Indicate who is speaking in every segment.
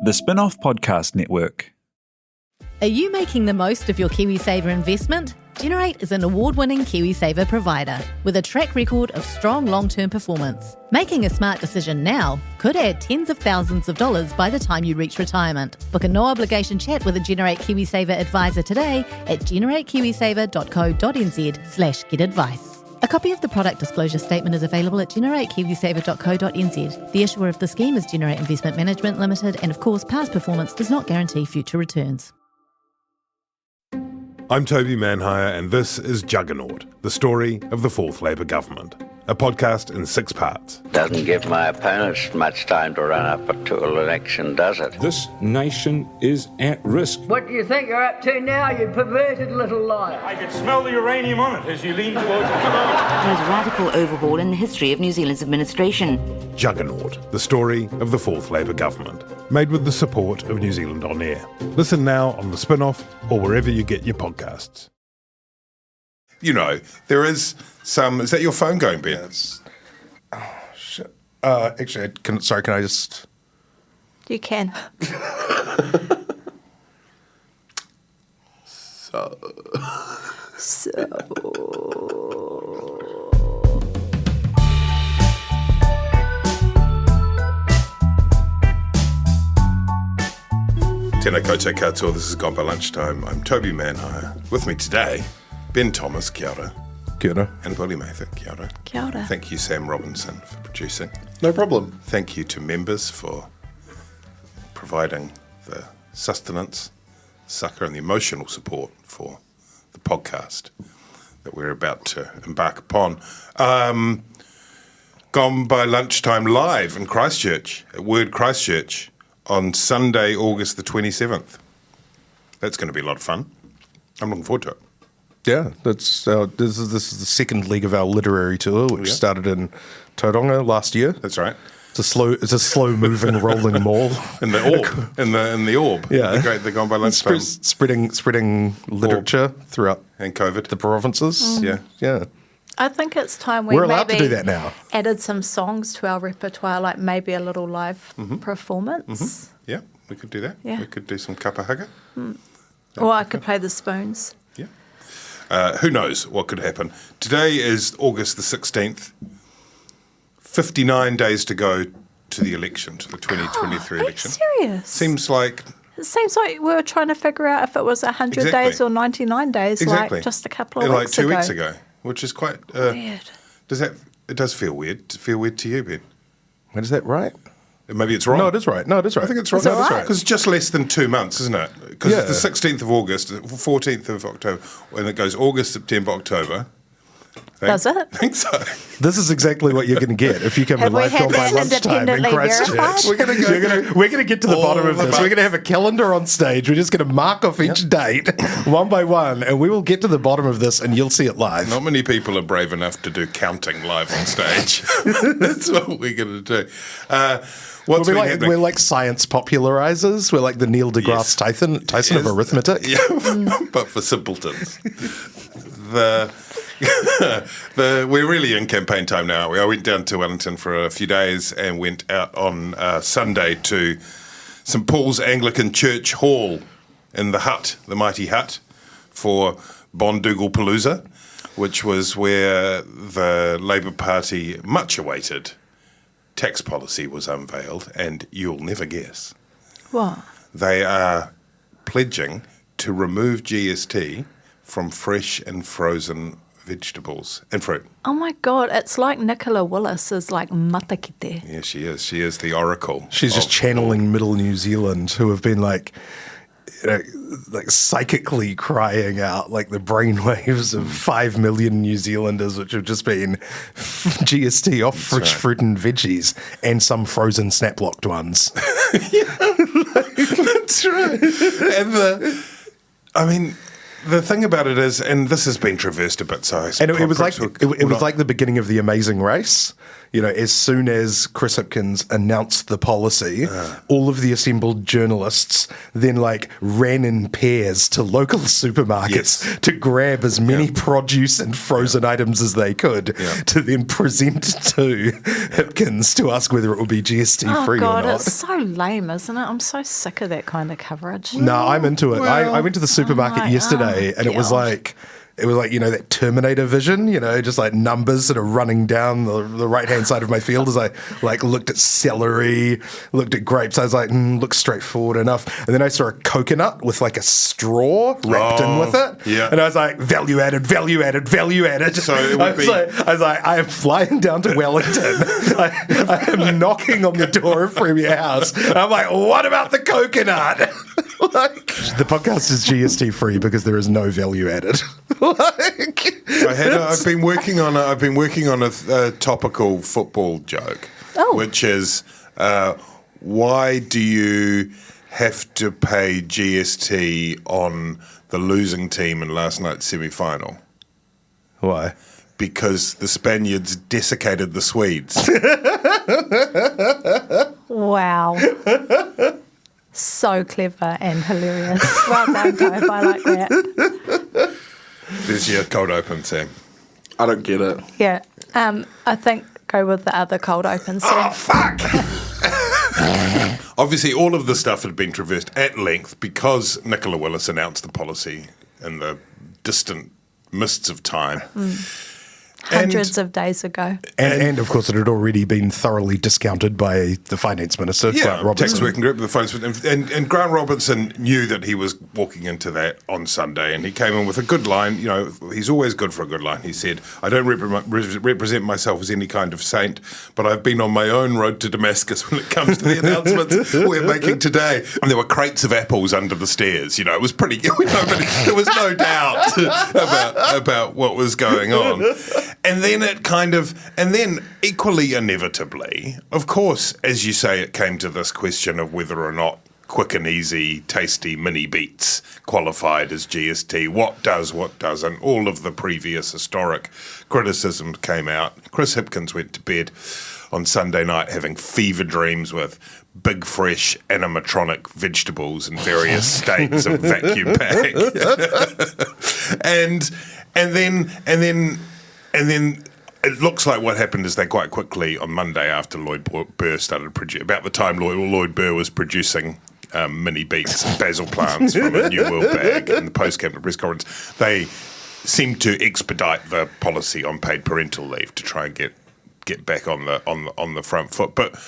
Speaker 1: The Spin-Off Podcast Network.
Speaker 2: Are you making the most of your KiwiSaver investment? Generate is an award-winning KiwiSaver provider with a track record of strong long-term performance. Making a smart decision now could add tens of thousands of dollars by the time you reach retirement. Book a no-obligation chat with a Generate KiwiSaver advisor today at generatekiwisaver.co.nz/get-advice. A copy of the product disclosure statement is available at generatekiwisaver.co.nz. The issuer of the scheme is Generate Investment Management Limited, and of course, past performance does not guarantee future returns.
Speaker 3: I'm Toby Manhire, and this is Juggernaut, the story of the Fourth Labour government. A podcast in 6 parts.
Speaker 4: Doesn't give my opponents much time to run up to an election, does it?
Speaker 5: This nation is at risk.
Speaker 6: What do you think you're up to now, you perverted little liar?
Speaker 7: I could smell the uranium on it as you lean towards it.
Speaker 8: There's a radical overhaul in the history of New Zealand's administration.
Speaker 3: Juggernaut, the story of the Fourth Labour government. Made with the support of New Zealand On Air. Listen now on The Spin-Off or wherever you get your podcasts.
Speaker 9: You know, there is some... Is that your phone going, Ben?
Speaker 10: Yeah, oh, shit. Actually, can I just...
Speaker 11: You can.
Speaker 10: So...
Speaker 9: 'Tēnā koutou katoa, this is Gone by Lunchtime. I'm Toby Manhire. With me today, Ben Thomas, kia ora.
Speaker 10: Kia ora.
Speaker 9: Annabelle Mather, kia ora.
Speaker 11: Kia ora.
Speaker 9: Thank you, Sam Robinson, for producing.
Speaker 10: No problem.
Speaker 9: Thank you to members for providing the sustenance, succour and the emotional support for the podcast that we're about to embark upon. Gone by Lunchtime live in Christchurch, at Word Christchurch, on Sunday, August the 27th. That's going to be a lot of fun. I'm looking forward to it.
Speaker 10: Yeah, this is the second leg of our literary tour, which started in Tauranga last year.
Speaker 9: That's right.
Speaker 10: It's a slow moving rolling mall
Speaker 9: in the orb. in the orb.
Speaker 10: Yeah,
Speaker 9: the Gone by Lunchtime.
Speaker 10: Spreading literature throughout
Speaker 9: and COVID
Speaker 10: the provinces. Yeah.
Speaker 11: I think it's time we're
Speaker 10: allowed to do that now.
Speaker 11: Added some songs to our repertoire, like maybe a little live performance.
Speaker 9: Mm-hmm. Yeah, we could do that.
Speaker 11: Yeah.
Speaker 9: We could do some kapahaga.
Speaker 11: Or I could play the spoons.
Speaker 9: Yeah. Who knows what could happen. Today is August the 16th. 59 days to go to the election, to the 2023 election.
Speaker 11: Serious?
Speaker 9: Seems like
Speaker 11: we were trying to figure out if it was 100 days or 99 days, like just a couple of weeks ago.
Speaker 9: Like 2 weeks ago, which is quite...
Speaker 11: weird.
Speaker 9: It does feel weird. Does it feel weird to you, Ben?
Speaker 10: Is that right?
Speaker 9: Maybe it's wrong.
Speaker 10: No, it is right.
Speaker 9: I think it's right.
Speaker 11: Is it right?
Speaker 9: Because it's just less than 2 months, isn't it? Because it's the 16th of August, 14th of October, when it goes August, September, October.
Speaker 11: Does it?
Speaker 9: I think so.
Speaker 10: This is exactly what you're going to get if you come to Life Gone by Lunchtime in Christchurch. We're going to get to the bottom of this. We're going to have a calendar on stage. We're just going to mark off each date one by one, and we will get to the bottom of this, and you'll see it live.
Speaker 9: Not many people are brave enough to do counting live on stage. That's what we're going to do.
Speaker 10: We're like science popularizers. We're like the Neil deGrasse Tyson of arithmetic.
Speaker 9: Yeah, but for simpletons. We're really in campaign time now, aren't we? I went down to Wellington for a few days and went out on Sunday to St Paul's Anglican Church Hall in the Hut, the mighty Hut, for Boondogglepalooza, which was where the Labour Party much-awaited tax policy was unveiled, and you'll never guess.
Speaker 11: What?
Speaker 9: They are pledging to remove GST from fresh and frozen vegetables and fruit.
Speaker 11: Oh my God, it's like Nicola Willis is like matakite.
Speaker 9: Yeah, she is. She is the oracle.
Speaker 10: She's just channeling Middle New Zealand, who have been like psychically crying out like the brainwaves of 5 million New Zealanders, which have just been GST off fresh fruit and veggies and some frozen snap-locked ones.
Speaker 9: That's right. And the thing about it is, and this has been traversed a bit, so
Speaker 10: and it was like the beginning of The Amazing Race. As soon as Chris Hipkins announced the policy, all of the assembled journalists then ran in pairs to local supermarkets to grab as many produce and frozen items as they could to then present to Hipkins to ask whether it would be GST free or not.
Speaker 11: It's so lame, isn't it? I'm so sick of that kind of coverage.
Speaker 10: No, I'm into it. I went to the supermarket yesterday and it was like that Terminator vision, just like numbers sort of running down the right-hand side of my field as I looked at celery, looked at grapes. I was like, looks straightforward enough. And then I saw a coconut with a straw wrapped in with it. Yeah. And I was like, value added. So it would I was like, I am flying down to Wellington. I am knocking on the door of Premier House. And I'm like, what about the coconut? The podcast is GST free because there is no value added.
Speaker 9: I've been working on a topical football joke, which is why do you have to pay GST on the losing team in last night's semi-final?
Speaker 10: Why?
Speaker 9: Because the Spaniards desiccated the Swedes.
Speaker 11: Wow. So clever and hilarious. Well done, Toby. I like that.
Speaker 9: There's your cold open, Sam.
Speaker 12: I don't get it.
Speaker 11: Yeah. I think go with the other cold open, Sam.
Speaker 9: Oh, fuck! Obviously, all of the stuff had been traversed at length because Nicola Willis announced the policy in the distant mists of time.
Speaker 11: Hundreds of days ago.
Speaker 10: And of course, it had already been thoroughly discounted by the Finance Minister, Grant Robertson.
Speaker 9: Tax Working Group, the Finance Minister. And Grant Robertson knew that he was walking into that on Sunday, and he came in with a good line. He's always good for a good line. He said, I don't represent myself as any kind of saint, but I've been on my own road to Damascus when it comes to the announcements we're making today. And there were crates of apples under the stairs. It was pretty, but there was no doubt about what was going on. And then equally inevitably, of course, as you say, it came to this question of whether or not quick and easy, tasty mini beats qualified as GST. What does, what doesn't? All of the previous historic criticisms came out. Chris Hipkins went to bed on Sunday night having fever dreams with big, fresh animatronic vegetables in various states of vacuum pack. And then it looks like what happened is they quite quickly on Monday after Lloyd Burr started about the time Lloyd Burr was producing mini beets and basil plants from a New World bag in the post-cabinet press conference, they seemed to expedite the policy on paid parental leave to try and get back on the front foot. But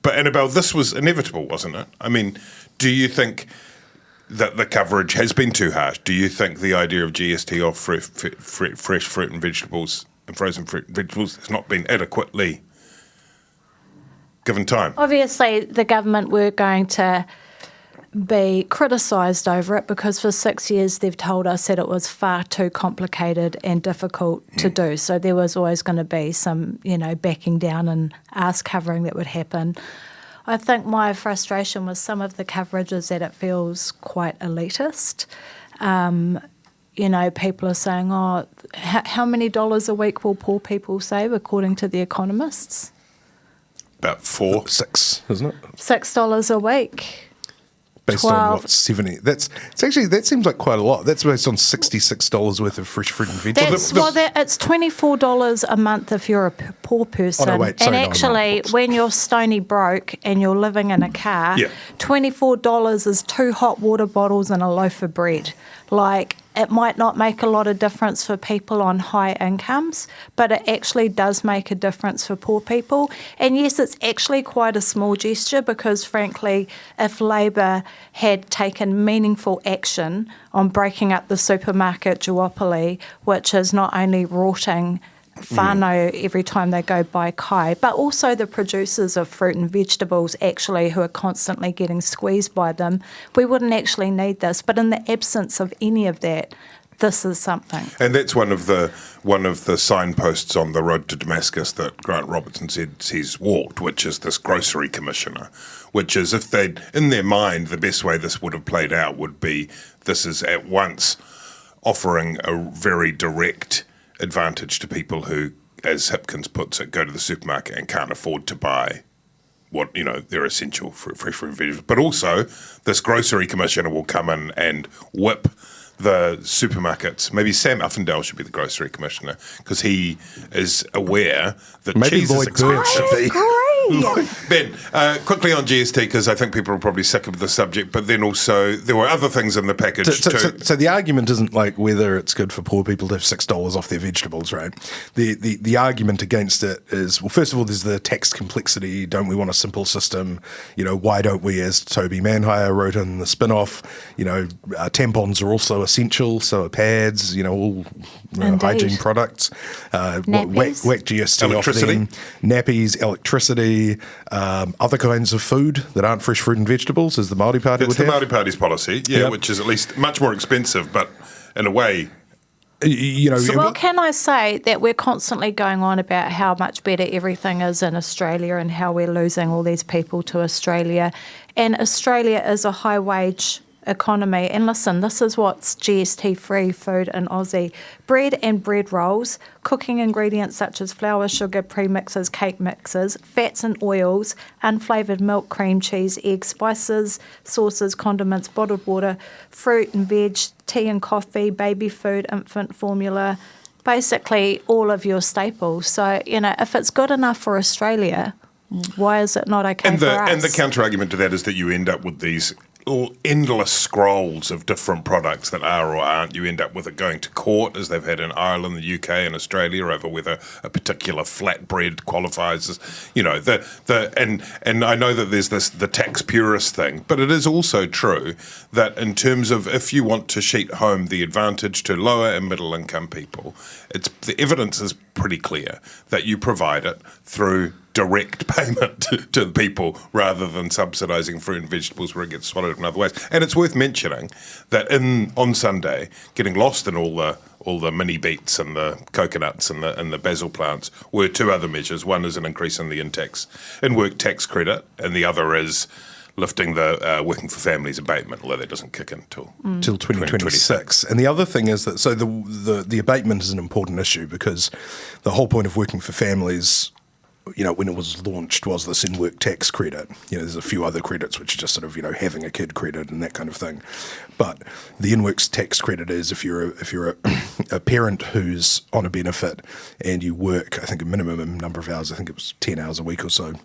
Speaker 9: Annabelle, this was inevitable, wasn't it? I mean, do you think that the coverage has been too harsh? Do you think the idea of GST off fresh fruit and vegetables and frozen fruit and vegetables has not been adequately given time?
Speaker 11: Obviously, the government were going to be criticised over it because for 6 years they've told us that it was far too complicated and difficult to do. So there was always going to be some, backing down and ass covering that would happen. I think my frustration with some of the coverage is that it feels quite elitist. People are saying, how many dollars a week will poor people save according to the economists?
Speaker 9: About 6, isn't it?
Speaker 11: $6 a week.
Speaker 10: Based
Speaker 11: 12.
Speaker 10: on what, 70? That seems like quite a lot. That's based on $66 worth of fresh fruit and vegetables.
Speaker 11: It's $24 a month if you're a poor person. When you're stony broke and you're living in a car, $24 is 2 hot water bottles and a loaf of bread. It might not make a lot of difference for people on high incomes, but it actually does make a difference for poor people. And yes, it's actually quite a small gesture because, frankly, if Labour had taken meaningful action on breaking up the supermarket duopoly, which is not only rorting whānau every time they go by kai, but also the producers of fruit and vegetables actually who are constantly getting squeezed by them, we wouldn't actually need this. But in the absence of any of that, this is something.
Speaker 9: And that's one of the signposts on the road to Damascus that Grant Robertson said he's walked, which is this grocery commissioner, which is if they'd, in their mind, the best way this would have played out would be this is at once offering a very direct advantage to people who, as Hipkins puts it, go to the supermarket and can't afford to buy what, they're essential for fresh fruit and vegetables. But also, this grocery commissioner will come in and whip the supermarkets. Maybe Sam Uffindell should be the grocery commissioner because he is aware that
Speaker 10: maybe
Speaker 9: cheese
Speaker 10: Lloyd
Speaker 9: is expensive. Ben, quickly on GST, because I think people are probably sick of the subject, but then also there were other things in the package too.
Speaker 10: So the argument isn't like whether it's good for poor people to have $6 off their vegetables, right? The argument against it is, well, first of all, there's the tax complexity. Don't we want a simple system? Why don't we, as Toby Manhire wrote in the spin-off, tampons are also essential, so are pads, all hygiene products. Whack GST off them. Nappies, electricity, other kinds of food that aren't fresh fruit and vegetables, as the Māori Party would have.
Speaker 9: It's the Māori Party's policy, which is at least much more expensive, but in a way...
Speaker 11: Well, can I say that we're constantly going on about how much better everything is in Australia and how we're losing all these people to Australia, and Australia is a high-wage economy. And listen, this is what's GST-free food in Aussie. Bread and bread rolls, cooking ingredients such as flour, sugar, premixes, cake mixes, fats and oils, unflavoured milk, cream cheese, eggs, spices, sauces, condiments, bottled water, fruit and veg, tea and coffee, baby food, infant formula, basically all of your staples. So, if it's good enough for Australia, why is it not okay for us?
Speaker 9: And the counter-argument to that is that you end up with these endless scrolls of different products that are or aren't. You end up with it going to court, as they've had in Ireland, the UK, and Australia, over whether a particular flatbread qualifies as, and I know that there's the tax purist thing, but it is also true that in terms of if you want to sheet home the advantage to lower and middle income people, the evidence is pretty clear that you provide it through direct payment to the people rather than subsidising fruit and vegetables where it gets swallowed in other ways. And it's worth mentioning that on Sunday, getting lost in all the mini beets and the coconuts and the basil plants were two other measures. One is an increase in the in-work tax credit, and the other is lifting the Working for Families abatement, although that doesn't kick in till
Speaker 10: 2026. And the other thing is that the abatement is an important issue because the whole point of Working for Families, when it was launched, was this in-work tax credit. There's a few other credits which are just sort of, having a kid credit and that kind of thing. But the in-work tax credit is if you're a parent who's on a benefit and you work, I think a minimum number of hours, I think it was 10 hours a week or so,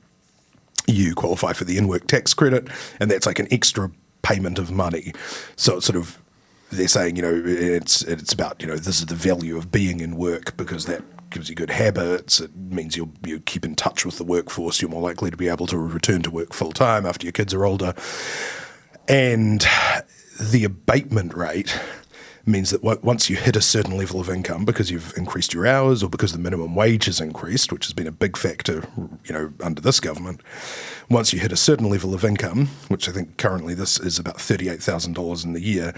Speaker 10: you qualify for the in-work tax credit, and that's like an extra payment of money. So it's sort of, they're saying, it's about, this is the value of being in work because that gives you good habits. It means you keep in touch with the workforce. You're more likely to be able to return to work full time after your kids are older. And the abatement rate means that once you hit a certain level of income, because you've increased your hours or because the minimum wage has increased, which has been a big factor, under this government, once you hit a certain level of income, which I think currently this is about $38,000 in the year,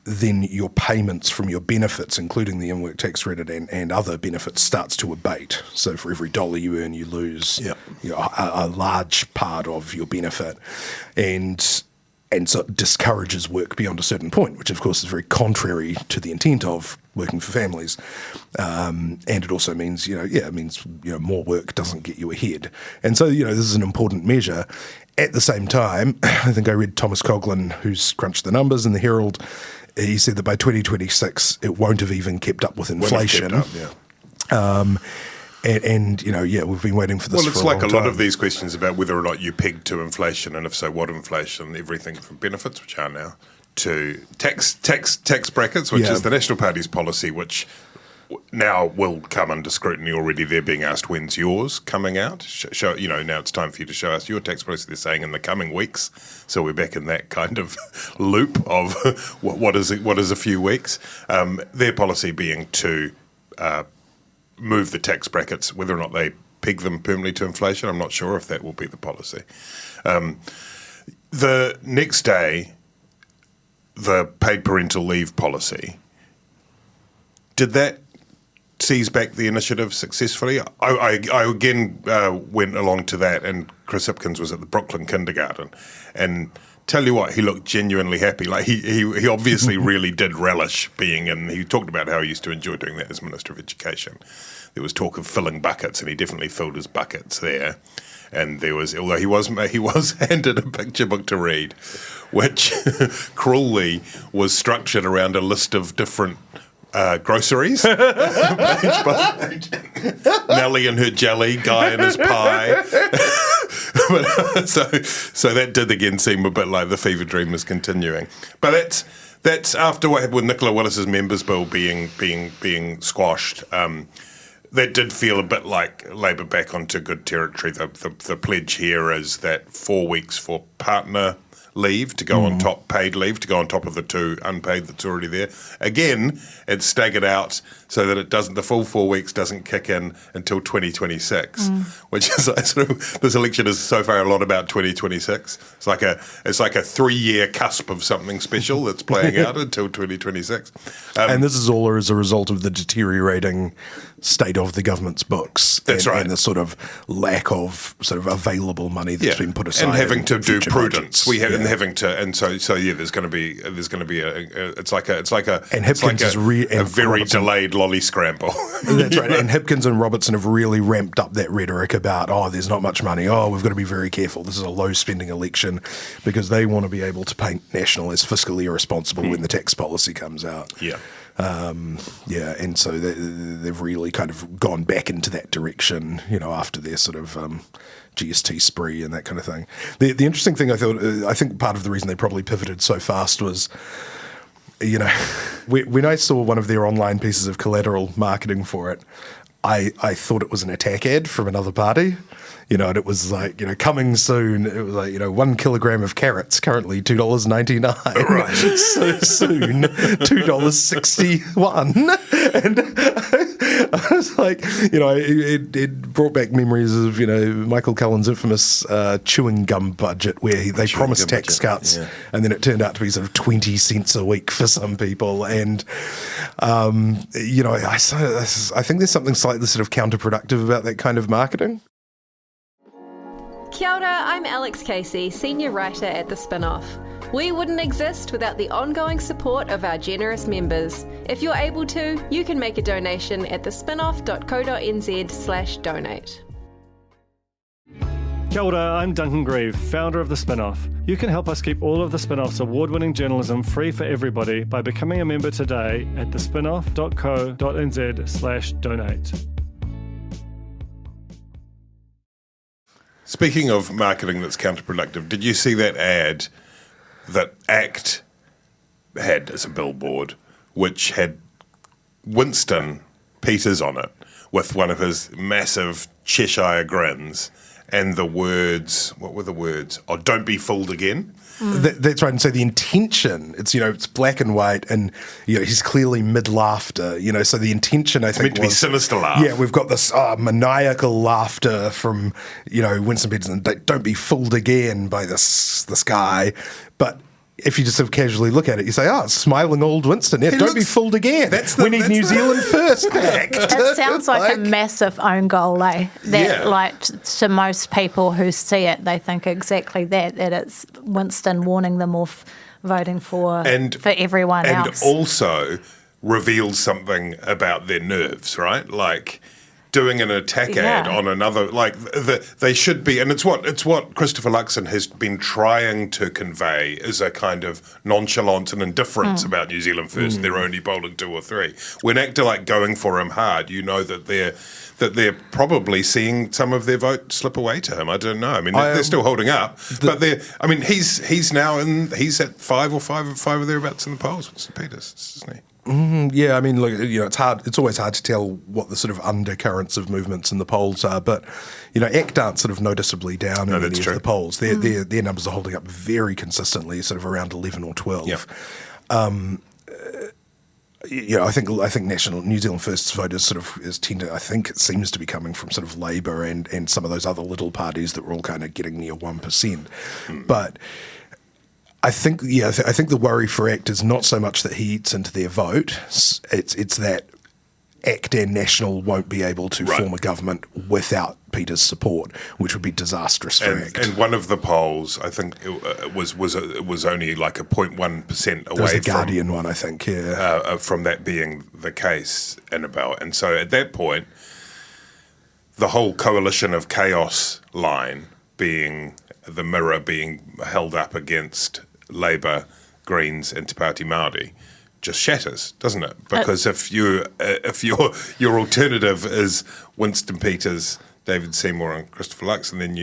Speaker 10: then your payments from your benefits, including the in-work tax credit and other benefits, starts to abate. So for every dollar you earn, you lose a large part of your benefit. And so it discourages work beyond a certain point, which of course is very contrary to the intent of Working for Families. And it also means, more work doesn't get you ahead. And so, this is an important measure. At the same time, I think I read Thomas Coughlan, who's crunched the numbers in the Herald. He said that by 2026, it won't have even kept up with inflation. We've been waiting for this for a long time.
Speaker 9: Well, it's like a lot of these questions about whether or not you peg to inflation, and if so, what inflation, everything from benefits, which are now, to tax brackets, which is the National Party's policy, which now will come under scrutiny already. They're being asked, when's yours coming out? Now it's time for you to show us your tax policy. They're saying in the coming weeks. So we're back in that kind of loop of what is a few weeks. Their policy being to move the tax brackets, whether or not they peg them permanently to inflation. I'm not sure if that will be the policy. The next day, the paid parental leave policy, did that seize back the initiative successfully. I again went along to that, and Chris Hipkins was at the Brooklyn kindergarten, and tell you what, he looked genuinely happy. Like he obviously really did relish being in. He talked about how he used to enjoy doing that as Minister of Education. There was talk of filling buckets, and he definitely filled his buckets there. And there was, although he was handed a picture book to read, which cruelly was structured around a list of different groceries. Page by page. Nellie and her jelly, Guy and his pie. But, so that did again seem a bit like the fever dream was continuing. But that's after what happened with Nicola Willis's members' bill being squashed. That did feel a bit like Labor back onto good territory. The pledge here is that 4 weeks for partner leave to go on top, paid leave to go on top of the 2 unpaid that's already there. Again, it's staggered out so that the full 4 weeks doesn't kick in until 2026, which is sort of, this election is so far a lot about 2026. It's like a 3-year cusp of something special that's playing out until 2026.
Speaker 10: And this is all as a result of the deteriorating state of the government's books.
Speaker 9: That's right.
Speaker 10: And the sort of lack of sort of available money that's been put aside.
Speaker 9: And having to do prudence.
Speaker 10: Budgets.
Speaker 9: And having to, and so there's going to be it's like a very delayed lolly scramble.
Speaker 10: That's right. And Hipkins and Robertson have really ramped up that rhetoric about, there's not much money. We've got to be very careful. This is a low spending election, because they want to be able to paint National as fiscally irresponsible when the tax policy comes out.
Speaker 9: Yeah.
Speaker 10: And so they've really kind of gone back into that direction, after their sort of GST spree and that kind of thing. The interesting thing I think part of the reason they probably pivoted so fast was, when I saw one of their online pieces of collateral marketing for it, I thought it was an attack ad from another party. And it was like, coming soon. It was like, 1 kilogram of carrots, currently $2.99.
Speaker 9: Right.
Speaker 10: So soon, $2.61. And I was like, it brought back memories of, Michael Cullen's infamous chewing gum budget, where they promised tax cuts, and then it turned out to be sort of 20 cents a week for some people. And, I think there's something slightly sort of counterproductive about that kind of marketing.
Speaker 12: Kia ora, I'm Alex Casey, Senior Writer at The Spinoff. We wouldn't exist without the ongoing support of our generous members. If you're able to, you can make a donation at thespinoff.co.nz/donate.
Speaker 13: Kia ora, I'm Duncan Grieve, founder of The Spinoff. You can help us keep all of The Spinoff's award-winning journalism free for everybody by becoming a member today at thespinoff.co.nz/donate.
Speaker 9: Speaking of marketing that's counterproductive, did you see that ad that ACT had as a billboard, which had Winston Peters on it with one of his massive Cheshire grins and the words, what were the words? Don't be fooled again.
Speaker 10: That's right. And so the intention, it's black and white, and he's clearly mid-laughter. So the intention, I think,
Speaker 9: meant to be sinister laugh.
Speaker 10: Yeah, we've got this maniacal laughter from Winston Peters, and don't be fooled again by this guy. But if you just sort of casually look at it, you say, it's smiling old Winston. Yeah, don't be fooled again. We need New Zealand first back.
Speaker 11: It sounds like a massive own goal, Like, to most people who see it, they think exactly that it's Winston warning them off voting for everyone else.
Speaker 9: And also reveals something about their nerves, right? Like, doing an attack ad on another, they should be, and it's what Christopher Luxon has been trying to convey is a kind of nonchalance and indifference about New Zealand First. They're only polling 2 or 3. When ACT are going for him hard, that they're probably seeing some of their vote slip away to him. I don't know. I mean, they're still holding up, but he's at 5 or thereabouts in the polls. Winston Peters, isn't he?
Speaker 10: Yeah, I mean, look, it's hard. It's always hard to tell what the sort of undercurrents of movements in the polls are. But ACT aren't sort of noticibly down in any of the polls. Their numbers are holding up very consistently, sort of around 11 or 12.
Speaker 9: Yeah.
Speaker 10: I think New Zealand First's voters sort of I think it seems to be coming from sort of Labour and some of those other little parties that were all kind of getting near 1%. But I think the worry for ACT is not so much that he eats into their vote. It's that ACT and National won't be able to form a government without Peters' support, which would be disastrous for ACT.
Speaker 9: And one of the polls, I think it was only like a 0.1% away.
Speaker 10: It was the Guardian one, I think,
Speaker 9: from that being the case, Annabelle. And so at that point, the whole coalition of chaos line being the mirror being held up against Labour, Greens and Te Pāti Māori just shatters, doesn't it? Because if your alternative is Winston Peters, David Seymour and Christopher Luxon, then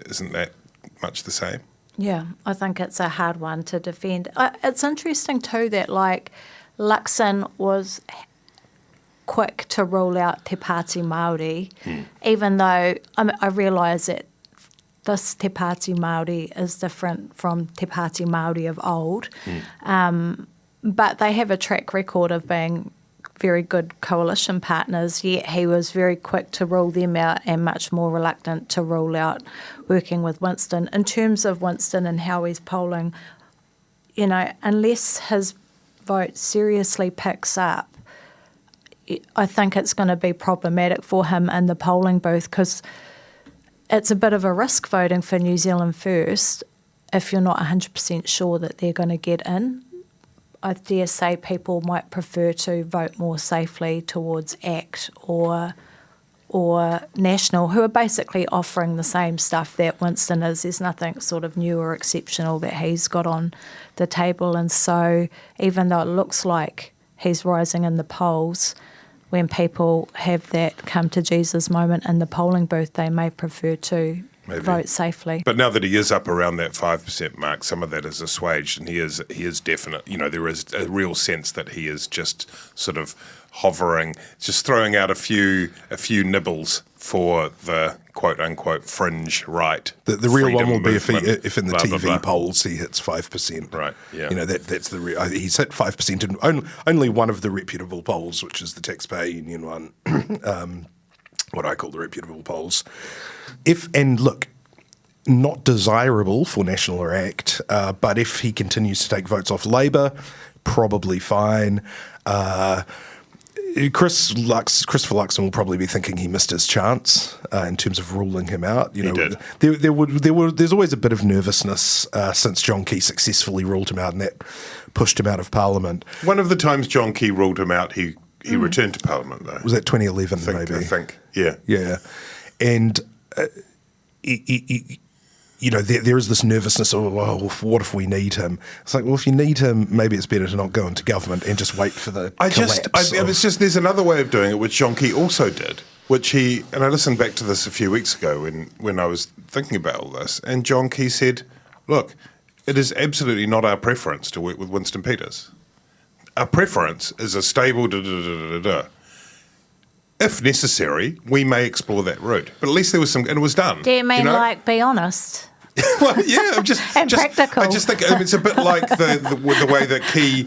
Speaker 9: isn't that much the same?
Speaker 11: Yeah, I think it's a hard one to defend. It's interesting too that like Luxon was quick to rule out Te Pāti Māori, even though I realise that this Te Pāti Māori is different from Te Pāti Māori of old. But they have a track record of being very good coalition partners, yet he was very quick to rule them out and much more reluctant to rule out working with Winston. In terms of Winston and how he's polling, unless his vote seriously picks up, I think it's going to be problematic for him in the polling booth because it's a bit of a risk voting for New Zealand First if you're not 100% sure that they're going to get in. I dare say people might prefer to vote more safely towards ACT or National, who are basically offering the same stuff that Winston is. There's nothing sort of new or exceptional that he's got on the table. And so even though it looks like he's rising in the polls, when people have that come to Jesus moment in the polling booth, they may prefer to vote safely.
Speaker 9: But now that he is up around that 5% mark, some of that is assuaged, and he is definite. There is a real sense that he is just sort of hovering, just throwing out a few nibbles for the quote unquote fringe right.
Speaker 10: The real one will be if in the TV polls he hits 5%.
Speaker 9: Right. Yeah.
Speaker 10: That's the real. He's hit 5% in only one of the reputable polls, which is the Taxpayer Union one. What I call the reputable polls. Look, not desirable for National or ACT, but if he continues to take votes off Labour, probably fine. Christopher Luxon will probably be thinking he missed his chance in terms of ruling him out. He did. There's always a bit of nervousness since John Key successfully ruled him out, and that pushed him out of Parliament.
Speaker 9: One of the times John Key ruled him out, he returned to Parliament, though.
Speaker 10: Was that 2011, maybe?
Speaker 9: I think, yeah.
Speaker 10: Yeah. And, there is this nervousness of, well, what if we need him? It's like, well, if you need him, maybe it's better to not go into government and just wait for the collapse.
Speaker 9: There's another way of doing it, which John Key also did, and I listened back to this a few weeks ago when I was thinking about all this, and John Key said, look, it is absolutely not our preference to work with Winston Peters. Our preference is a stable If necessary, we may explore that route. But at least there was some, and it was done.
Speaker 11: Do you mean be honest?
Speaker 9: Well, yeah, I'm just
Speaker 11: practical.
Speaker 9: I just think it's a bit like the way that Key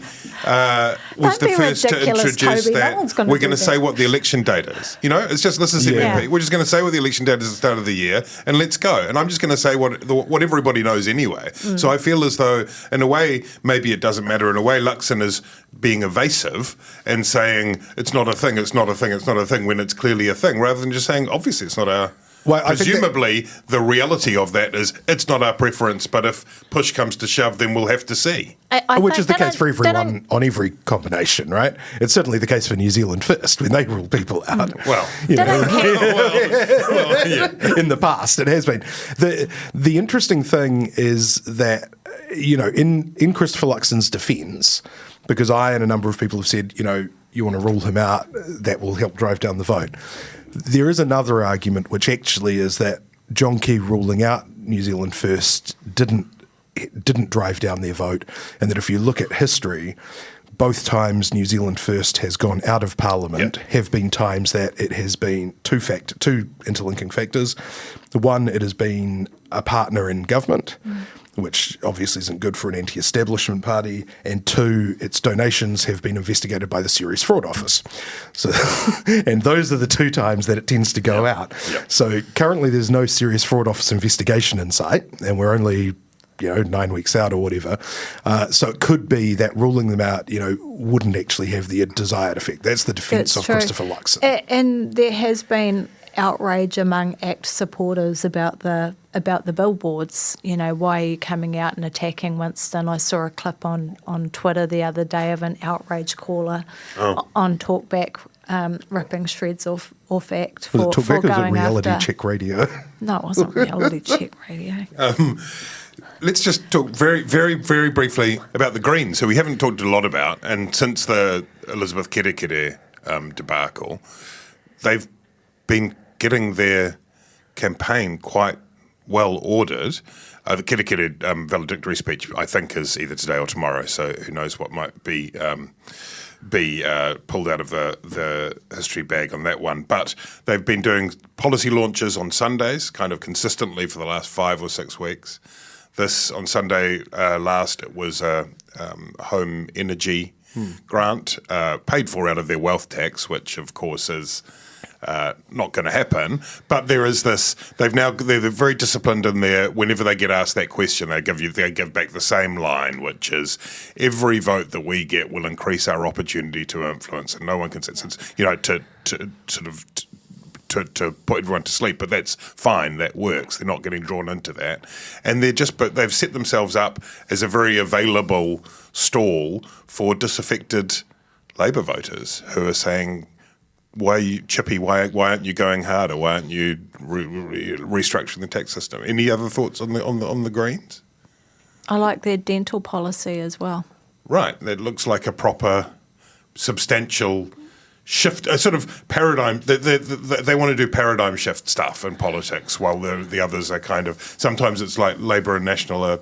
Speaker 9: was the first to introduce
Speaker 11: Toby.
Speaker 9: that we're going to say what the election date is. It's just this is MMP. We're just going to say what the election date is at the start of the year, and let's go. And I'm just going to say what everybody knows anyway. So I feel as though, in a way, maybe it doesn't matter. In a way, Luxon is being evasive and saying it's not a thing, it's not a thing, it's not a thing when it's clearly a thing, rather than just saying obviously it's not our. Well, presumably, the reality of that is it's not our preference, but if push comes to shove, then we'll have to see.
Speaker 10: Which is the case for everyone on every combination, right? It's certainly the case for New Zealand First when they rule people out.
Speaker 9: In
Speaker 10: the past, it has been. The interesting thing is that, in Christopher Luxon's defence, because I and a number of people have said, you want to rule him out, that will help drive down the vote. There is another argument, which actually is that John Key ruling out New Zealand First didn't drive down their vote, and that if you look at history, both times New Zealand First has gone out of Parliament have been times that it has been two interlinking factors. One, it has been a partner in government, which obviously isn't good for an anti-establishment party, and two, its donations have been investigated by the Serious Fraud Office. So, and those are the two times that it tends to go out. So currently there's no Serious Fraud Office investigation in sight, and we're only 9 weeks out or whatever. So it could be that ruling them out, wouldn't actually have the desired effect. That's the defence of Christopher Luxon.
Speaker 11: And there has been outrage among ACT supporters about the billboards. Why are you coming out and attacking Winston? I saw a clip on Twitter the other day of an outrage caller on Talkback ripping shreds off ACT for going after... Was it
Speaker 10: reality check radio?
Speaker 11: No, it wasn't reality check radio.
Speaker 9: Let's just talk very, very, very briefly about the Greens, who we haven't talked a lot about. And since the Elizabeth Kerekere debacle, they've been getting their campaign quite well ordered. The Kerekere valedictory speech, I think, is either today or tomorrow, so who knows what might be pulled out of the history bag on that one. But they've been doing policy launches on Sundays, kind of consistently for the last 5 or 6 weeks. This, on Sunday last, it was a home energy grant paid for out of their wealth tax, which, of course, is... not going to happen, but there is this. They're very disciplined in there. Whenever they get asked that question, they give back the same line, which is every vote that we get will increase our opportunity to influence, and no one can to put everyone to sleep. But that's fine. That works. They're not getting drawn into that, and but they've set themselves up as a very available stall for disaffected Labour voters who are saying, why aren't you going harder? Why aren't you restructuring the tax system? Any other thoughts on the Greens?
Speaker 11: I like their dental policy as well.
Speaker 9: Right, that looks like a proper, substantial shift, a sort of paradigm. They want to do paradigm shift stuff in politics, while the others are kind of. Sometimes it's like Labour and National are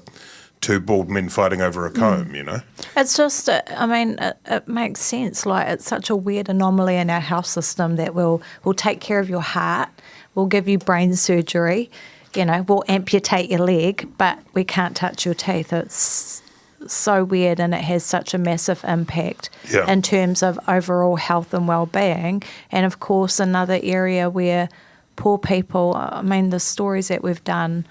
Speaker 9: two bald men fighting over a comb,
Speaker 11: It's just, it makes sense. Like, it's such a weird anomaly in our health system that we'll take care of your heart, we'll give you brain surgery, we'll amputate your leg, but we can't touch your teeth. It's so weird, and it has such a massive impact in terms of overall health and well-being. And, of course, another area where poor people, the stories that we've done,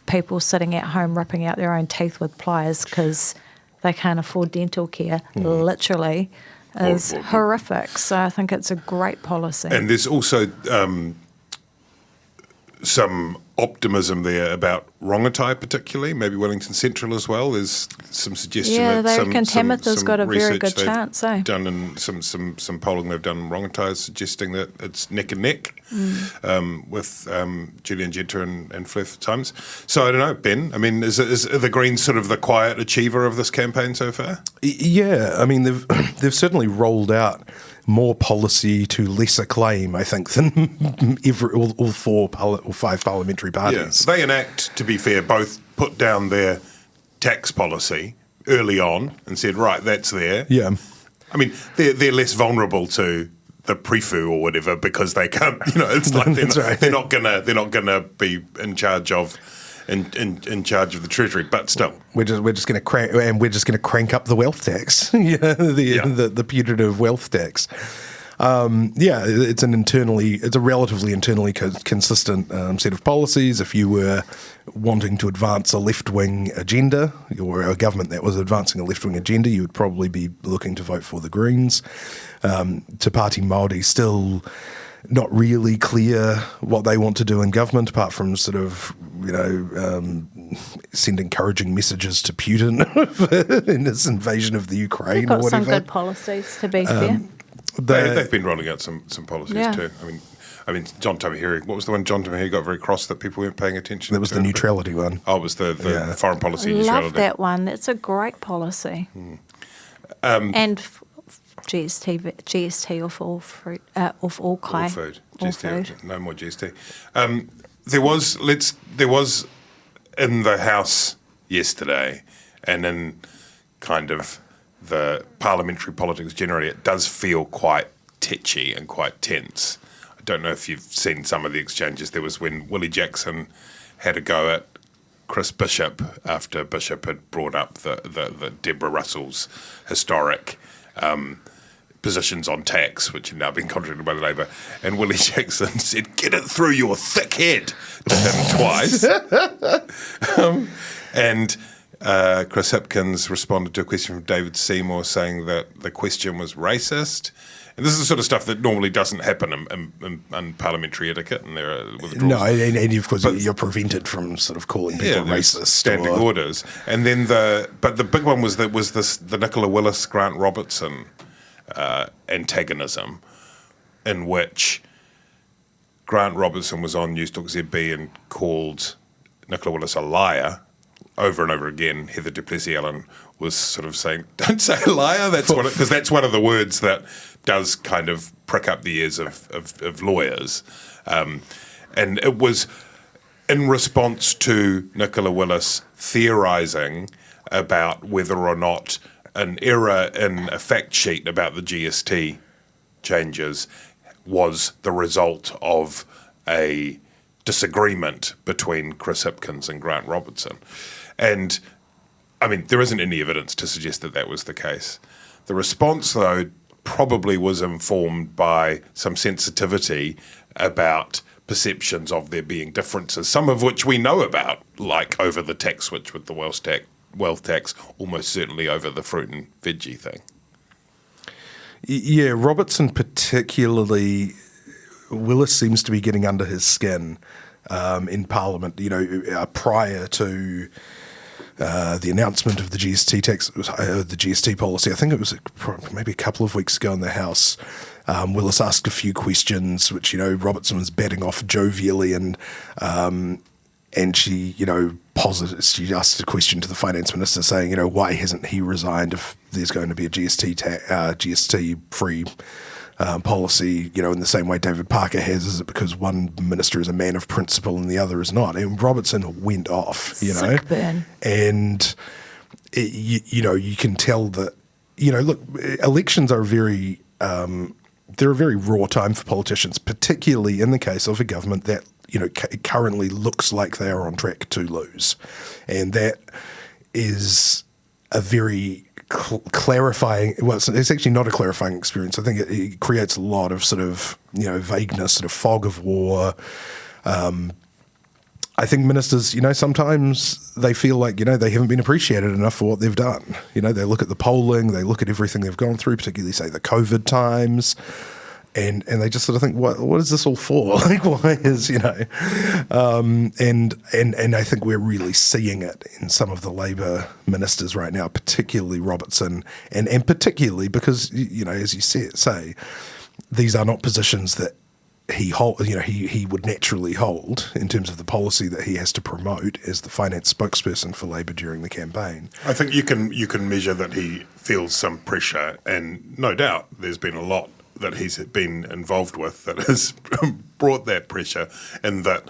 Speaker 11: people sitting at home ripping out their own teeth with pliers because they can't afford dental care, literally, is horrific. So I think it's a great policy.
Speaker 9: And there's also some optimism there about Rongotai particularly, maybe Wellington Central as well. There's some suggestion that
Speaker 11: Tamitha's got a very good chance.
Speaker 9: Done in some polling they've done in Rongotai is suggesting that it's neck and neck with Julian Genter and Flef Times. So I don't know, Ben. Is the Greens sort of the quiet achiever of this campaign so far?
Speaker 10: Yeah, they've certainly rolled out more policy to less acclaim, I think, than all 4 or 5 parliamentary parties.
Speaker 9: Yeah. They and ACT, to be fair, both put down their tax policy early on and said, right, that's there.
Speaker 10: Yeah.
Speaker 9: They're less vulnerable to the prefu or whatever because they can't. It's like they're not gonna be in charge of. In charge of the Treasury, but still,
Speaker 10: we're just going to crank up the wealth tax, the putative wealth tax. It's a relatively internally consistent set of policies. If you were wanting to advance a left-wing agenda, or a government that was advancing a left-wing agenda, you would probably be looking to vote for the Greens. Te Pāti Māori still not really clear what they want to do in government, apart from sort of, send encouraging messages to Putin in his invasion of the Ukraine or whatever.
Speaker 11: They've got some good policies, to be fair.
Speaker 9: They've been rolling out some policies too. John Tamahiri, what was the one John Tamahiri got very cross that people weren't paying attention to?
Speaker 10: That was the neutrality one.
Speaker 9: Oh, it was the foreign policy neutrality.
Speaker 11: Love that one. It's a great policy. And GST off all fruit, off all kai.
Speaker 9: All food. GST, no more GST. There was in the House yesterday, and in kind of the parliamentary politics generally, it does feel quite tetchy and quite tense. I don't know if you've seen some of the exchanges. There was when Willie Jackson had a go at Chris Bishop after Bishop had brought up the Deborah Russell's historic positions on tax, which had now been contradicted by the Labour, and Willie Jackson said, "Get it through your thick head," to him twice. And Chris Hipkins responded to a question from David Seymour saying that the question was racist. And this is the sort of stuff that normally doesn't happen in parliamentary etiquette, and there are withdrawals.
Speaker 10: No, and of course you're prevented from sort of calling people racist.
Speaker 9: Standing orders. And then the big one was the Nicola Willis Grant Robertson antagonism, in which Grant Robertson was on News Talk ZB and called Nicola Willis a liar over and over again. Heather Duplessis-Allen was sort of saying, "Don't say liar." Because that's one of the words that does kind of prick up the ears of lawyers. And it was in response to Nicola Willis theorising about whether or not an error in a fact sheet about the GST changes was the result of a disagreement between Chris Hipkins and Grant Robertson. And, I mean, there isn't any evidence to suggest that that was the case. The response, though, probably was informed by some sensitivity about perceptions of there being differences, some of which we know about, like over the tax switch with the wealth tax, almost certainly over the fruit and veggie thing.
Speaker 10: Yeah, Robertson particularly, Willis seems to be getting under his skin in Parliament, prior to the announcement of the GST tax, the GST policy. I think it was maybe a couple of weeks ago in the House. Willis asked a few questions, which Robertson was batting off jovially, and she she asked a question to the finance minister saying, why hasn't he resigned if there's going to be a GST free policy, in the same way David Parker has? Is it because one minister is a man of principle and the other is not? And Robertson went off,
Speaker 11: Sick burn.
Speaker 10: And you can tell that, look, elections are they're a very raw time for politicians, particularly in the case of a government that currently looks like they are on track to lose, and that is a very clarifying. Well, it's actually not a clarifying experience. I think it creates a lot of sort of vagueness, sort of fog of war. I think ministers, sometimes they feel like they haven't been appreciated enough for what they've done. They look at the polling, they look at everything they've gone through, particularly say the COVID times. And they just sort of think, what is this all for? Like, why is, and I think we're really seeing it in some of the Labour ministers right now, particularly Robertson, and particularly because, as you say, these are not positions that he would naturally hold in terms of the policy that he has to promote as the finance spokesperson for Labour during the campaign.
Speaker 9: I think you can measure that he feels some pressure, and no doubt there's been a lot that he's been involved with that has brought that pressure, and that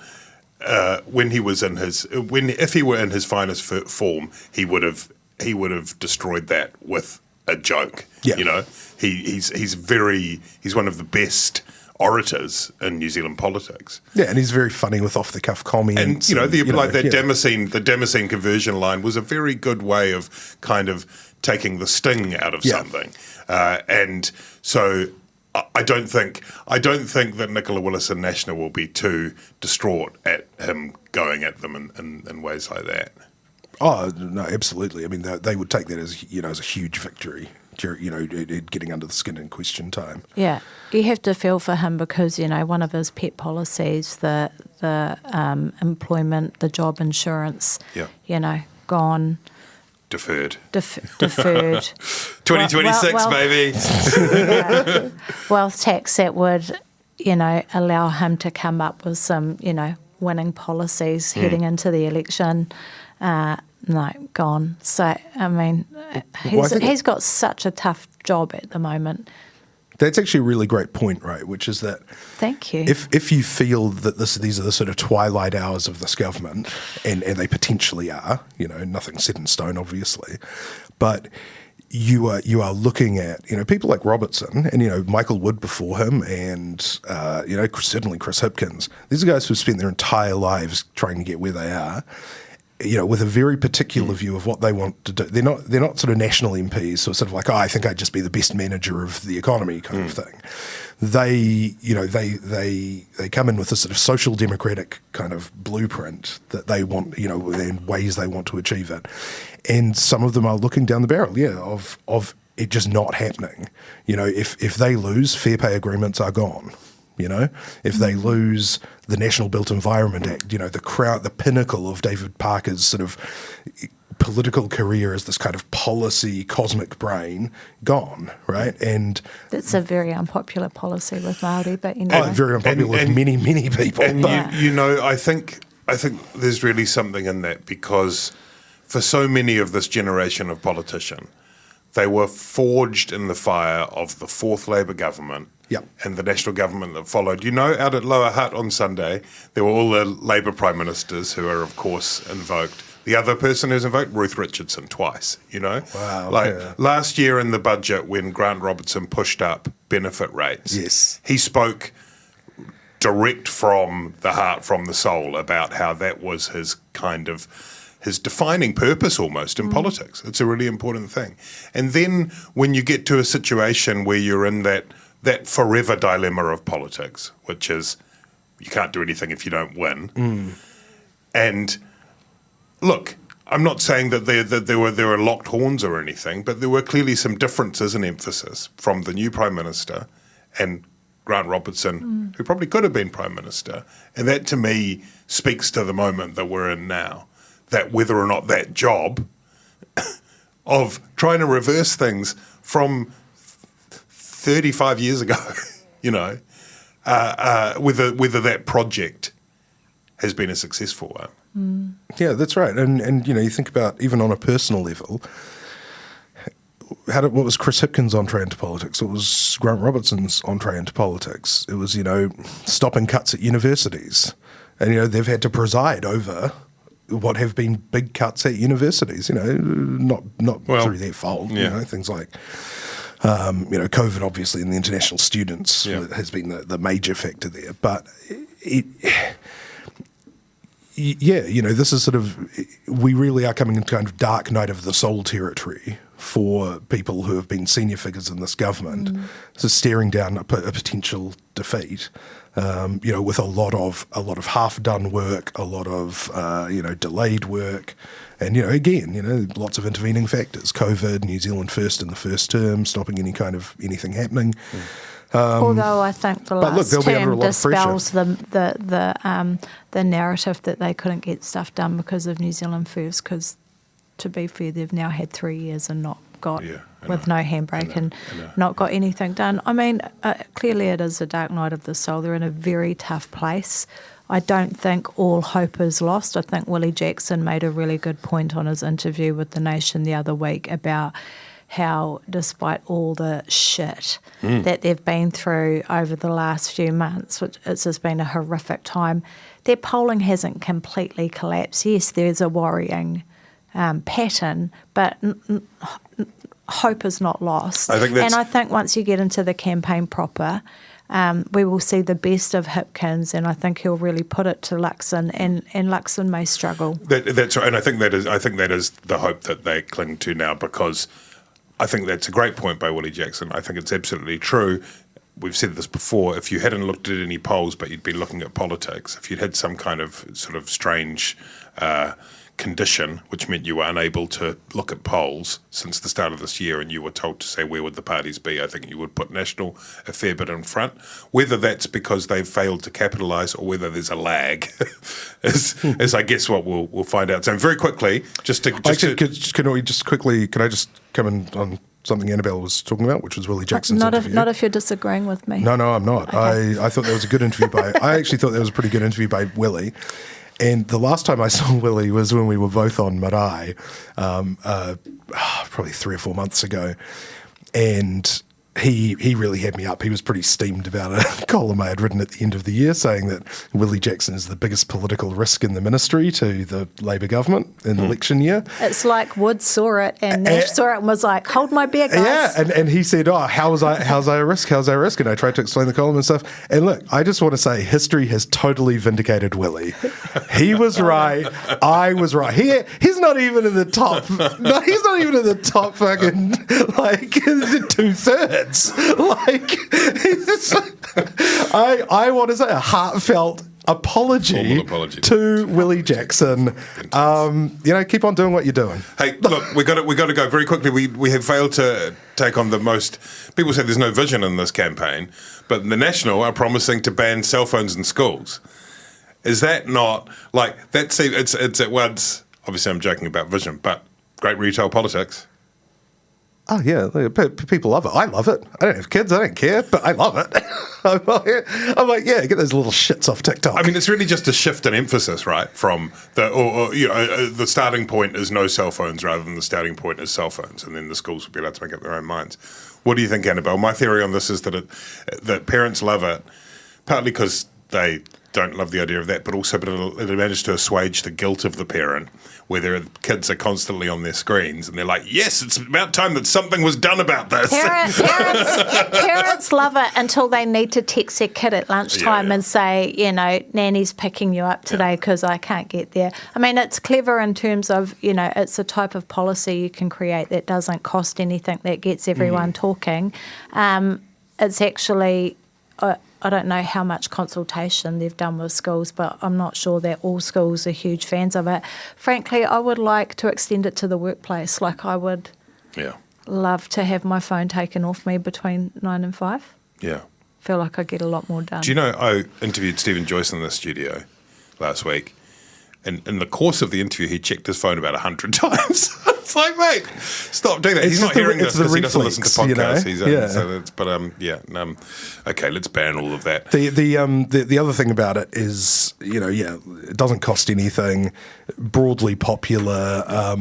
Speaker 9: if he were in his finest form, he would have destroyed that with a joke.
Speaker 10: Yeah.
Speaker 9: He's one of the best orators in New Zealand politics.
Speaker 10: Yeah, and he's very funny with off-the-cuff comments.
Speaker 9: And the Damascene conversion line was a very good way of kind of taking the sting out of something. And so I don't think that Nicola Willis and National will be too distraught at him going at them in ways like that.
Speaker 10: Oh no, absolutely. I mean, they would take that as as a huge victory. Getting under the skin in question time.
Speaker 11: Yeah, you have to feel for him because one of his pet policies, the employment, the job insurance.
Speaker 9: Yeah.
Speaker 11: Gone.
Speaker 9: Deferred.
Speaker 11: Deferred.
Speaker 9: 2026, baby.
Speaker 11: Yeah. Wealth tax that would, allow him to come up with some, winning policies heading into the election. No, gone. So, I mean, he's got such a tough job at the moment.
Speaker 10: That's actually a really great point, right? Which is that,
Speaker 11: thank you.
Speaker 10: If you feel that these are the sort of twilight hours of this government, and they potentially are, nothing set in stone, obviously, but you are looking at people like Robertson and Michael Wood before him, and certainly Chris Hipkins. These are guys who've spent their entire lives trying to get where they are. with a very particular view of what they want to do. They're not sort of national MPs who are sort of like, I think I'd just be the best manager of the economy kind of thing. They come in with a sort of social democratic kind of blueprint that they want, and ways they want to achieve it. And some of them are looking down the barrel, of it just not happening. If they lose, fair pay agreements are gone. If they lose the National Built Environment Act, the pinnacle of David Parker's sort of political career as this kind of policy cosmic brain, gone, right? And
Speaker 11: it's a very unpopular policy with Māori, but
Speaker 10: very unpopular with many, many people.
Speaker 9: And I think there's really something in that, because for so many of this generation of politician, they were forged in the fire of the fourth Labour government.
Speaker 10: Yep.
Speaker 9: And the national government that followed. Out at Lower Hutt on Sunday, there were all the Labour prime ministers who are, of course, invoked. The other person who's invoked, Ruth Richardson, twice,
Speaker 10: Wow.
Speaker 9: Last year in the budget, when Grant Robertson pushed up benefit rates,
Speaker 10: yes,
Speaker 9: he spoke direct from the heart, from the soul, about how that was his his defining purpose almost in politics. It's a really important thing. And then when you get to a situation where you're in that forever dilemma of politics, which is you can't do anything if you don't win. And look, I'm not saying that there were locked horns or anything, but there were clearly some differences in emphasis from the new Prime Minister and Grant Robertson, who probably could have been Prime Minister. And that to me speaks to the moment that we're in now, that whether or not that job of trying to reverse things from 35 years ago, whether that project has been a successful one.
Speaker 10: Yeah, that's right. And you think about, even on a personal level, what was Chris Hipkins' entree into politics? It was Grant Robertson's entree into politics. It was, stopping cuts at universities. And, they've had to preside over what have been big cuts at universities, not through their fault, things like COVID, obviously, and the international students has been the major factor there. But this is sort of, we really are coming into kind of dark night of the soul territory for people who have been senior figures in this government, so staring down a potential defeat. With a lot of half-done work, a lot of delayed work, and lots of intervening factors. COVID, New Zealand First in the first term, stopping anything happening.
Speaker 11: Although I think the last term dispels the narrative that they couldn't get stuff done because of New Zealand First. Because, to be fair, they've now had 3 years and not got with no handbrake and not got anything done. I mean, clearly it is a dark night of the soul. They're in a very tough place. I don't think all hope is lost. I think Willie Jackson made a really good point on his interview with The Nation the other week about how, despite all the shit that they've been through over the last few months, which it's just been a horrific time, their polling hasn't completely collapsed. Yes, there's a worrying pattern, but hope is not lost. I think once you get into the campaign proper, we will see the best of Hipkins, and I think he'll really put it to Luxon, and Luxon may struggle.
Speaker 9: That's right, and I think that is the hope that they cling to now, because I think that's a great point by Willie Jackson. I think it's absolutely true. We've said this before. If you hadn't looked at any polls, but you'd been looking at politics, if you'd had some kind of sort of strange condition, which meant you were unable to look at polls since the start of this year, and you were told to say where would the parties be, I think you would put National a fair bit in front. Whether that's because they've failed to capitalise or whether there's a lag is I guess what we'll find out. So very quickly, can I just come in on something Annabelle was talking about, which was Willie Jackson's interview?
Speaker 11: Not if you're disagreeing with me.
Speaker 10: No, I'm not. Okay. I thought that was a good interview I actually thought that was a pretty good interview by Willie. And the last time I saw Willie was when we were both on Marae, probably 3 or 4 months ago. And he really had me up. He was pretty steamed about a column I had written at the end of the year saying that Willie Jackson is the biggest political risk in the ministry to the Labour government in the election year.
Speaker 11: It's like Wood saw it and Nash saw it and was like, hold my beer, guys.
Speaker 10: Yeah, and he said, how's I a risk? How's I a risk? And I tried to explain the column and stuff. And look, I just want to say history has totally vindicated Willie. He was right. I was right. He's not even in the top. No, he's not even in the top fucking, like, 2/3. Like, I want to say a heartfelt apology to Willie Jackson. Keep on doing what you're doing.
Speaker 9: Hey, look, we got to go very quickly. We have failed to take on the most. People say there's no vision in this campaign, but the National are promising to ban cell phones in schools. Is that not like that? It's at once. Obviously, I'm joking about vision, but great retail politics.
Speaker 10: Oh, yeah, people love it. I love it. I don't have kids. I don't care, but I love it. I'm like, yeah, get those little shits off TikTok.
Speaker 9: I mean, it's really just a shift in emphasis, right? From the starting point is no cell phones rather than the starting point is cell phones, and then the schools will be allowed to make up their own minds. What do you think, Annabelle? My theory on this is that parents love it, partly because they don't love the idea of that, but also it manages to assuage the guilt of the parent, where their kids are constantly on their screens and they're like, yes, it's about time that something was done about this.
Speaker 11: Parents love it until they need to text their kid at lunchtime and say, Nanny's picking you up today because I can't get there. I mean, it's clever in terms of, it's a type of policy you can create that doesn't cost anything, that gets everyone talking. It's actually... I don't know how much consultation they've done with schools, but I'm not sure that all schools are huge fans of it. Frankly, I would like to extend it to the workplace. Like, I would love to have my phone taken off me between 9 and 5.
Speaker 9: Yeah.
Speaker 11: Feel like I get a lot more done.
Speaker 9: Do you know, I interviewed Stephen Joyce in the studio last week, and in the course of the interview, he checked his phone about 100 times. It's like, mate, stop doing that. He's not hearing this because he doesn't listen to podcasts. Okay, let's ban all of that.
Speaker 10: The other thing about it is, it doesn't cost anything, broadly popular,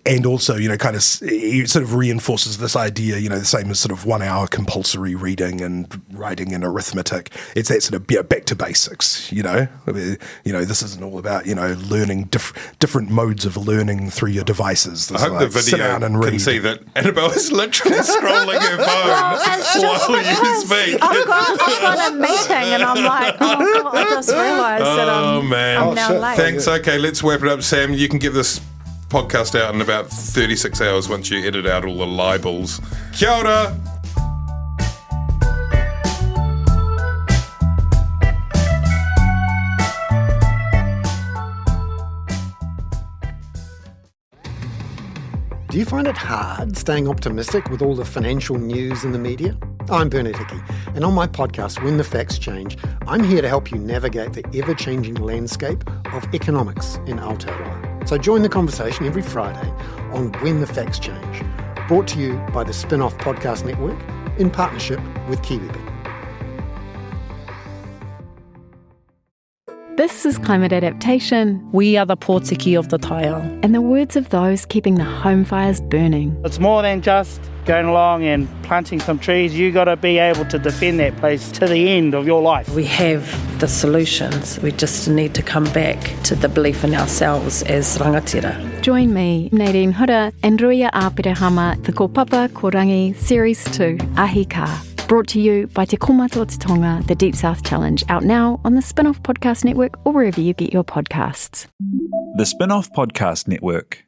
Speaker 10: and also, it sort of reinforces this idea, the same as sort of 1 hour compulsory reading and writing and arithmetic. It's that sort of back to basics, this isn't all about, learning different modes of learning through your devices.
Speaker 9: I hope the video can see that Annabelle is literally scrolling her phone while you speak.
Speaker 11: I've got a meeting and I'm like, oh God, I just realised that I'm now late.
Speaker 9: Thanks. Okay, let's wrap it up. Sam, you can give this podcast out in about 36 hours once you edit out all the libels. Kia ora!
Speaker 14: Do you find it hard staying optimistic with all the financial news in the media? I'm Bernard Hickey, and on my podcast, When the Facts Change, I'm here to help you navigate the ever-changing landscape of economics in Aotearoa. So join the conversation every Friday on When the Facts Change, brought to you by the Spin-Off Podcast Network in partnership with KiwiBit.
Speaker 15: This is climate adaptation.
Speaker 16: We are the Pōtiki of the taiao.
Speaker 15: And the words of those keeping the home fires burning.
Speaker 16: It's more than just going along and planting some trees. You got to be able to defend that place to the end of your life.
Speaker 17: We have the solutions. We just need to come back to the belief in ourselves as rangatira.
Speaker 15: Join me, Nadine Hura, and Ruia Āpirahama, the Kōpapa Korangi Series 2, Ahi Ka. Brought to you by Te Komato Te Tonga, the Deep South Challenge, out now on the Spin-Off Podcast Network or wherever you get your podcasts.
Speaker 1: The Spin-Off Podcast Network.